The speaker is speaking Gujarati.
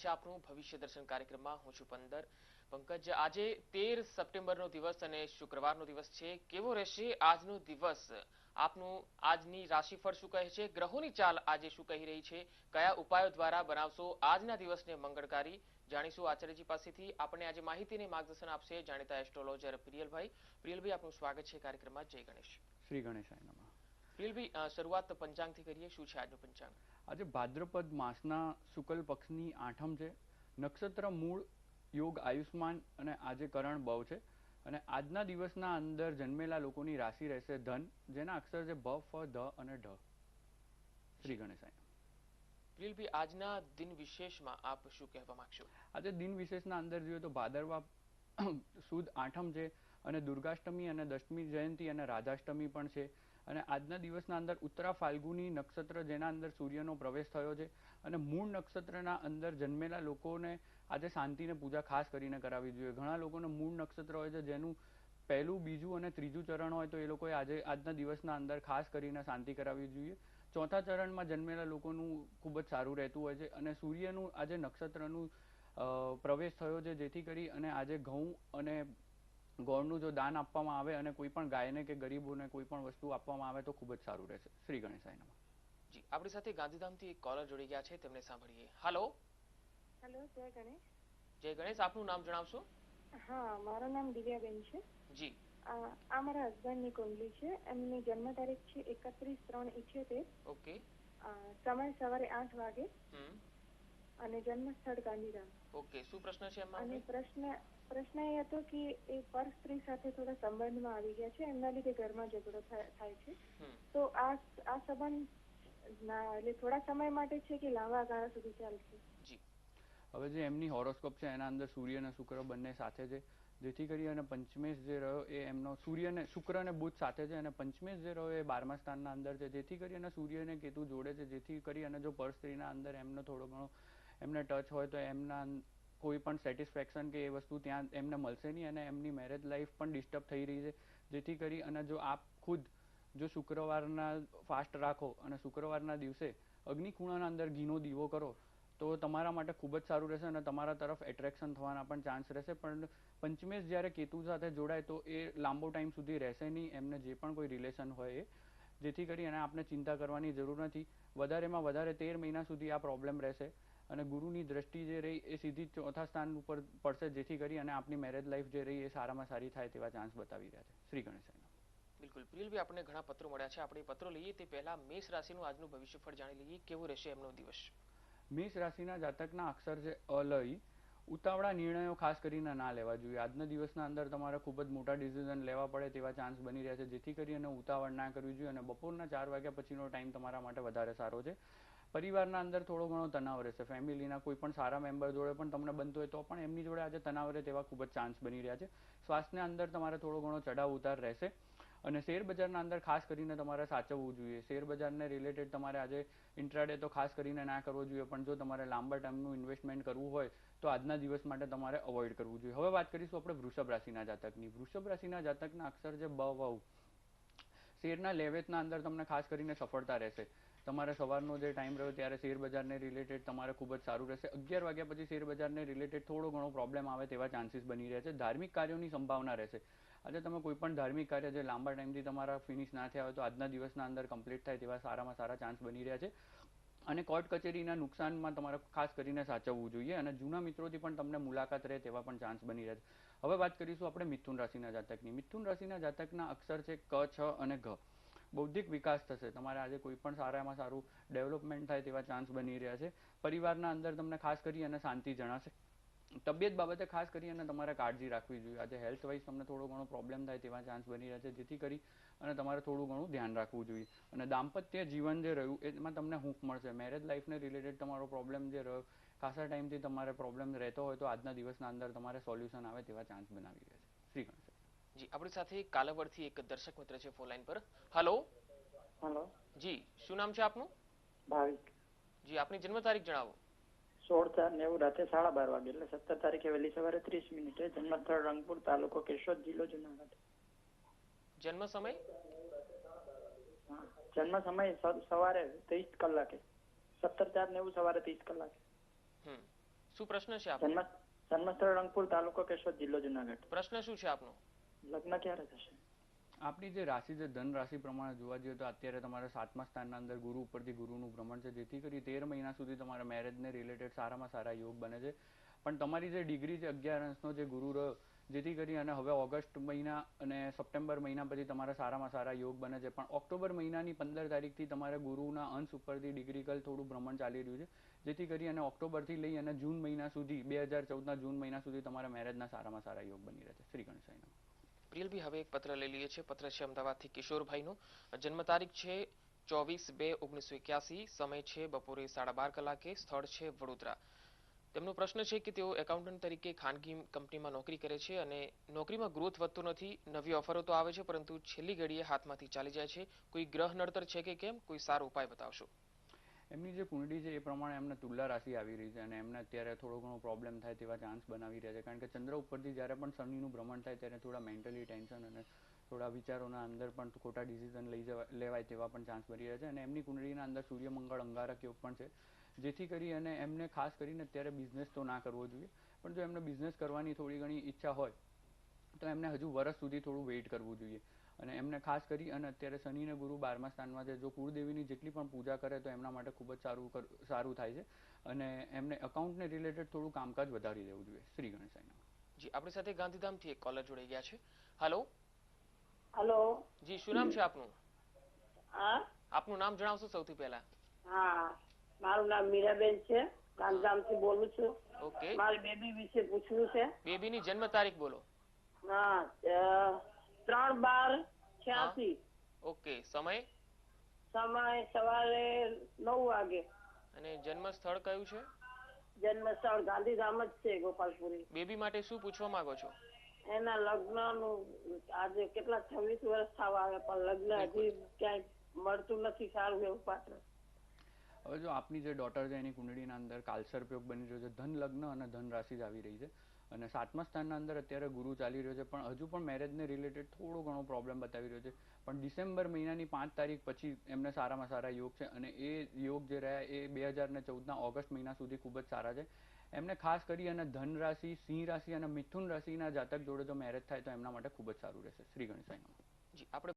છે આપનું ભવિષ્ય દર્શન કાર્યક્રમમાં. હું છું પંકજ. આજે 13 સપ્ટેમ્બરનો દિવસ અને શુક્રવારનો દિવસ છે. કેવો રહેશે આજનો દિવસ? આપનું આજની રાશિફળ શું કહે છે? ગ્રહોની ચાલ આજે શું કહી રહી છે? કયા ઉપાયો દ્વારા બનાવશો આજના દિવસને મંગળકારી? જાણીશું આચાર્યજી પાસેથી. આપણે આજે માહિતીને માર્ગદર્શન આપશે જાણીતા એસ્ટ્રોલોજર પ્રિયલભાઈ. પ્રિયલભાઈ, આપનું સ્વાગત છે કાર્યક્રમમાં. જય ગણેશ. શ્રી ગણેશાય નમઃ. પ્રિયલભાઈ, શરૂઆત પંચાંગથી કરીએ. શું છે આજનું પંચાંગ? આજે ભાદ્રપદ માસના શુક્લ પક્ષની આઠમ છે. નક્ષત્ર મૂળ, યોગ આયુષ્માન અને આજે કરણ બવ છે. અને આજના દિવસના અંદર જન્મેલા લોકોની રાશિ રહેશે ધન, જેના અક્ષર છે ભ, ફ, ધ અને ઢ. શ્રી ગણેશાય. પ્રિયલભાઈ, આજના દિન વિશેષમાં આપ શું કહેવા માંગશો? આજે દિન વિશેષના અંદર જોઈએ તો ભાદરવા સુદ આઠમ છે અને દુર્ગાષ્ટમી અને દશમી જયંતી અને રાધાષ્ટમી પણ છે. અને આજના દિવસના અંદર ઉત્તરા ફાલ્ગુની નક્ષત્ર, જેના અંદર સૂર્યનો પ્રવેશ થયો છે. અને મૂળ નક્ષત્રના અંદર જન્મેલા લોકોને આજે શાંતિને પૂજા ખાસ કરીને કરાવવી જોઈએ. ઘણા લોકોને મૂળ નક્ષત્ર હોય છે જેનું પહેલું, બીજું અને ત્રીજું ચરણ હોય, તો એ લોકોએ આજના દિવસના અંદર ખાસ કરીને શાંતિ કરાવવી જોઈએ. ચોથા ચરણમાં જન્મેલા લોકોનું ખૂબ જ સારું રહેતું હોય છે. અને સૂર્યનું આજે નક્ષત્રનું પ્રવેશ થયો છે, જેથી કરી અને આજે ઘઉં અને ગોળનું જો દાન આપવામાં આવે અને કોઈ પણ ગાયને કે ગરીબોને કોઈ પણ વસ્તુ આપવામાં આવે તો ખૂબ જ સારું રહેશે. શ્રી ગણેશાય નમઃ. જી, આપણી સાથે ગાંધીધામથી એક કોલર જોડી ગયા છે, તેમને સાંભળીએ. હાલો. હેલો, જય ગણેશ. જય ગણેશ. આપનું નામ જણાવશો? હા, મારું નામ દિવ્યાબેન છે. જી. આ મારા હસબન્ડની કુંડલી છે. એમની જન્મ તારીખ છે 31/3/78. ઓકે. સમય સવારે 8 વાગે અને જન્મ સ્થળ ગાંધીધામ. ઓકે. શું પ્રશ્ન છે એમાં? અને પ્રશ્ન એ હતો કે એ પર સ્ત્રી સાથે થોડા સંબંધમાં આવી ગયા છે. એમના લીધે ઘરમાં ઝઘડો થાય છે. તો આ સંબંધ એટલે થોડા સમય માટે છે કે લાંબા ગાળા સુધી ચાલશે? જી. હવે જે એમની હોરોસ્કોપ છે એના અંદર સૂર્ય અને શુક્ર બંને સાથે છે, જેથી કરી અને પંચમેશ જે રહ્યો એ એમનો શુક્ર અને બુધ સાથે છે. અને પંચમેશ જે રહ્યો એ 12મા સ્થાનના અંદર છે, જેથી કરી અને સૂર્ય અને કેતુ જોડે છે. જેથી કરી અને જો પર સ્ત્રીના અંદર એમનો થોડો ઘણો એમને ટચ હોય તો એમના કોઈ પણ સેટિસ્ફેક્શન કે એ વસ્તુ ત્યાં એમને મળશે નહીં. અને એમની મેરેજ લાઈફ પણ ડિસ્ટર્બ થઈ રહી છે. જેથી કરી અને જો આપ ખુદ જો શુક્રવારના ફાસ્ટ રાખો અને શુક્રવારના દિવસે અગ્નિ ખૂણાના અંદર ઘીનો દીવો કરો તો તમારા માટે ખૂબ જ સારું રહેશે અને તમારા તરફ એટ્રેક્શન થવાના પણ ચાન્સ રહેશે. પણ પંચમેશ જ્યારે કેતુ સાથે જોડાય તો એ લાંબો ટાઈમ સુધી રહેશે નહીં, એમને જે પણ કોઈ રિલેશન હોય એ. જેથી કરી અને આપણે ચિંતા કરવાની જરૂર નથી. વધારેમાં વધારે 13 મહિના સુધી આ પ્રોબ્લેમ રહેશે. અને ગુરુની દ્રષ્ટિ જે રહી એ સીધી ચોથા સ્થાન ઉપર પડશે, જેથી કરી અને આપણી મેરેજ લાઈફ જે રહી એ સારામાં સારી થાય તેવા ચાન્સ બતાવી રહ્યા છે. શ્રી ગણેશાય. બિલકુલ. પ્રિયલભાઈ, આપણને ઘણા પત્રો મળ્યા છે. આપણે પત્રો લઈએ તે પહેલા મેષ રાશિનું આજનું ભવિષ્યફળ જાણી લઈએ. કેવું રહેશે એમનો દિવસ? મેષ રાશિના જાતકના અક્ષર છે અલય. ઉતાવળા નિર્ણયો ખાસ કરીને ના લેવા જોઈએ. આજના દિવસના અંદર તમારે ખૂબ જ મોટા ડિસિઝન લેવા પડે તેવા ચાન્સ બની રહ્યા છે, જેથી કરી અને ઉતાવળ ના કરવી જોઈએ. અને બપોરના 4 વાગ્યા પછીનો ટાઈમ તમારા માટે વધારે સારો છે. પરિવારના અંદર થોડો ઘણો તણાવ રહેશે. ફેમિલીના કોઈ પણ સારા મેમ્બર જોડે પણ તમને બનતો હોય તો પણ એમની જોડે આજે તણાવ રહે તેવા ખૂબ જ ચાન્સ બની રહ્યા છે. સ્વાસ્થ્યના અંદર તમારે થોડો ઘણો ચઢાવ ઉતાર રહેશે. અને શેર બજારના અંદર ખાસ કરીને તમારે સાચવવું જોઈએ. શેર બજારને રિલેટેડ તમારે આજે ઇન્ટ્રાડે તો ખાસ કરીને ના કરવો જોઈએ. પણ જો તમારે લાંબા ટાઈમનું ઇન્વેસ્ટમેન્ટ કરવું હોય તો આજના દિવસ માટે તમારે અવોઇડ કરવું જોઈએ. હવે વાત કરીશું આપણે વૃષભ રાશિના જાતકની. વૃષભ રાશિના જાતકના અક્ષર છે બ, વ. શેરના લેવેચના અંદર તમને ખાસ કરીને સફળતા રહેશે. તમારે સવારનો જે ટાઈમ રહ્યો ત્યારે શેર બજારને રિલેટેડ તમારે ખૂબ જ સારું રહેશે. 11 વાગ્યા પછી શેર બજારને રિલેટેડ થોડો ઘણો પ્રોબ્લેમ આવે તેવા ચાન્સીસ બની રહ્યા છે. ધાર્મિક કાર્યોની સંભાવના રહેશે. આજે તમે કોઈ પણ ધાર્મિક કાર્ય જે લાંબા ટાઈમથી તમારા ફિનિશ ના થયા હોય તો આજના દિવસના અંદર કમ્પ્લીટ થાય તેવા સારામાં સારા ચાન્સ બની રહ્યા છે. અને કોર્ટ કચેરીના નુકસાનમાં તમારે ખાસ કરીને સાચવવું જોઈએ. અને જૂના મિત્રોથી પણ તમને મુલાકાત રહે તેવા પણ ચાન્સ બની રહ્યા છે. હવે વાત કરીશું આપણે મિથુન રાશિના જાતકની. મિથુન રાશિના જાતકના અક્ષર છે ક, છ અને ઘ. બૌદ્ધિક વિકાસ થશે. તમારે આજે કોઈ પણ સારામાં સારું ડેવલપમેન્ટ થાય તેવા ચાન્સ બની રહ્યા છે. પરિવારના અંદર તમને ખાસ કરી અને શાંતિ જણાશે. તબિયત બાબતે ખાસ કરી અને તમારે કાળજી રાખવી જોઈએ. આજે હેલ્થ વાઇઝ તમને થોડો ઘણો પ્રોબ્લેમ થાય તેવા ચાન્સ બની રહ્યા છે, જેથી કરી અને તમારે થોડું ઘણું ધ્યાન રાખવું જોઈએ. અને દાંપત્ય જીવન જે રહ્યું એમાં તમને હૂંફ મળશે. મેરેજ લાઈફને રિલેટેડ તમારો પ્રોબ્લેમ જે રહ્યો ખાસા ટાઈમથી તમારે પ્રોબ્લેમ રહેતો હોય તો આજના દિવસના અંદર તમારે સોલ્યુશન આવે તેવા ચાન્સ બનાવી રહ્યા છે. શ્રી ગણેશ. જી, આપણી સાથે કાલાવડથી એક દર્શક મિત્ર છે ફોન લાઈન પર. હેલો. હેલો. જી, શું નામ છે આપનું? ભાવિક. જી, આપની જન્મ તારીખ જણાવો. 16/4/90 રાતે 12:30 વાગે એટલે 17 તારીખે વહેલી સવારે 30 મિનિટે. જન્મ સ્થળ રંગપુર, તાલુકો કેશોદ, જિલ્લો જુનાગઢ. જન્મ સમય? જન્મ સમય સવારે 30 કલાકે. 17/4/90 સવારે 30 કલાકે. શું પ્રશ્ન છે આપનો? જન્મસ્થળ રંગપુર, તાલુકો કેશોદ, જિલ્લો જુનાગઢ. પ્રશ્ન શું છે આપનો? લગ્ન ક્યારે થશે? આપની જે રાશિ છે ધન રાશિ પ્રમાણે જોવા જઈએ તો અત્યારે તમારા 7મા સ્થાનના અંદર ગુરુ ઉપરથી ગુરુનું ભ્રમણ છે, જેથી કરી 13 મહિના સુધી તમારા મેરેજને રિલેટેડ સારામાં સારા યોગ બને છે. પણ તમારી જે ડિગ્રી છે 11 અંશનો જે ગુરુ રહ્યો, જેથી કરી અને હવે ઓગસ્ટ મહિના અને સપ્ટેમ્બર મહિના પછી તમારા સારામાં સારા યોગ બને છે. પણ ઓક્ટોબર મહિનાની 15 તારીખથી તમારા ગુરુના અંશ ઉપરથી ડિગ્રીકલ થોડું ભ્રમણ ચાલી રહ્યું છે, જેથી કરી અને ઓક્ટોબરથી લઈ અને જૂન મહિના સુધી 2014ના જૂન મહિના સુધી તમારા મેરેજના સારામાં સારા યોગ બની રહે છે. શ્રી ગણેશાય. પ્રિયલભાઈ, હવે એક પત્ર લઈ લઈએ છીએ. પત્ર છે અમદાવાદથી કિશોરભાઈનો. જન્મ તારીખ છે 24/2/1981, સમય છે બપોરે 12:30 કલાકે, સ્થળ છે વડોદરા. તેમનો પ્રશ્ન છે કે તેઓ એકાઉન્ટન્ટ તરીકે ખાનગી કંપનીમાં નોકરી કરે છે અને નોકરીમાં ગ્રોથ વધતો નથી. નવી ઓફરો તો આવે છે પરંતુ છેલ્લી ઘડીએ હાથમાંથી ચાલી જાય છે. કોઈ ગ્રહ નડતર છે કે કેમ? કોઈ સારો ઉપાય બતાવશો. એમની જે કુંડળી છે એ પ્રમાણે એમને તુલા રાશિ આવી રહી છે અને એમને અત્યારે થોડો ઘણો પ્રોબ્લેમ થાય તેવા ચાન્સ બનાવી રહ્યા છે, કારણ કે ચંદ્ર ઉપરથી જ્યારે પણ શનિનું ભ્રમણ થાય ત્યારે થોડા મેન્ટલી ટેન્શન અને થોડા વિચારોના અંદર પણ ખોટા ડિસિઝન લેવાય તેવા પણ ચાન્સ બની રહ્યા છે. અને એમની કુંડળીના અંદર સૂર્ય મંગળ અંગારક યોગ પણ છે, જેથી કરી અને એમને ખાસ કરીને અત્યારે બિઝનેસ તો ના કરવો જોઈએ, પણ જો એમને બિઝનેસ કરવાની થોડી ઘણી ઈચ્છા હોય તો એમને હજુ વર્ષ સુધી થોડું વેઇટ કરવું જોઈએ. અને એમને ખાસ કરી અને અત્યારે શનિ અને ગુરુ 12મા સ્થાનમાં છે, જો કુળદેવીની જેટલી પણ પૂજા કરે તો એમના માટે ખૂબ જ સારું થાય છે. અને એમને અકાઉન્ટને રિલેટેડ થોડું કામકાજ વધારી દેવું જોઈએ. શ્રી ગણેશાય. જી, આપણી સાથે ગાંધીધામથી એક કોલર જોડાઈ ગયા છે. હેલો. હેલો. જી, શું નામ છે આપનું? હા, આપનું નામ જણાવશો સૌથી પહેલા? હા, મારું નામ મીરાબેન છે, ગાંધીધામથી બોલું છું. ઓકે. મારી બેબી વિશે પૂછવું છે. બેબીની જન્મ તારીખ બોલો. હા, 3/12/86. ઓકે. સમય? સમય સવારે 9 વાગે. અને જન્મ સ્થળ કયું છે? જન્મ સ્થળ ગાંધીધામ જ છે, ગોપાલપુરી. બેબી માટે શું પૂછવા માંગો છો? એના લગ્નનું આજે કેટલા 26 વર્ષ થવા આવે પણ લગ્ન હજી ક્યાંય મળતું નથી સારું એવું પાત્ર. હવે જો આપની જે ડોટર છે એની કુંડળીના અંદર કાલસર્પ યોગ બની રહ્યો છે, ધન લગ્ન અને ધન રાશિ જ આવી રહી છે. અને 7મા સ્થાનના અંદર અત્યારે ગુરુ ચાલી રહ્યો છે, પણ હજુ પણ મેરેજને રિલેટેડ થોડો ઘણો પ્રોબ્લેમ બતાવી રહ્યો છે. પણ ડિસેમ્બર મહિનાની 5 તારીખ પછી એમને સારામાં સારા યોગ છે અને એ યોગ જે રહ્યા એ 2014ના ઓગસ્ટ મહિના સુધી ખૂબ જ સારા છે. એમને ખાસ કરી અને ધન રાશિ, સિંહ રાશિ અને મિથુન રાશિના જાતક જોડે જો મેરેજ થાય તો એમના માટે ખૂબ જ સારું રહેશે. શ્રી ગણેશાય. જી, આપણે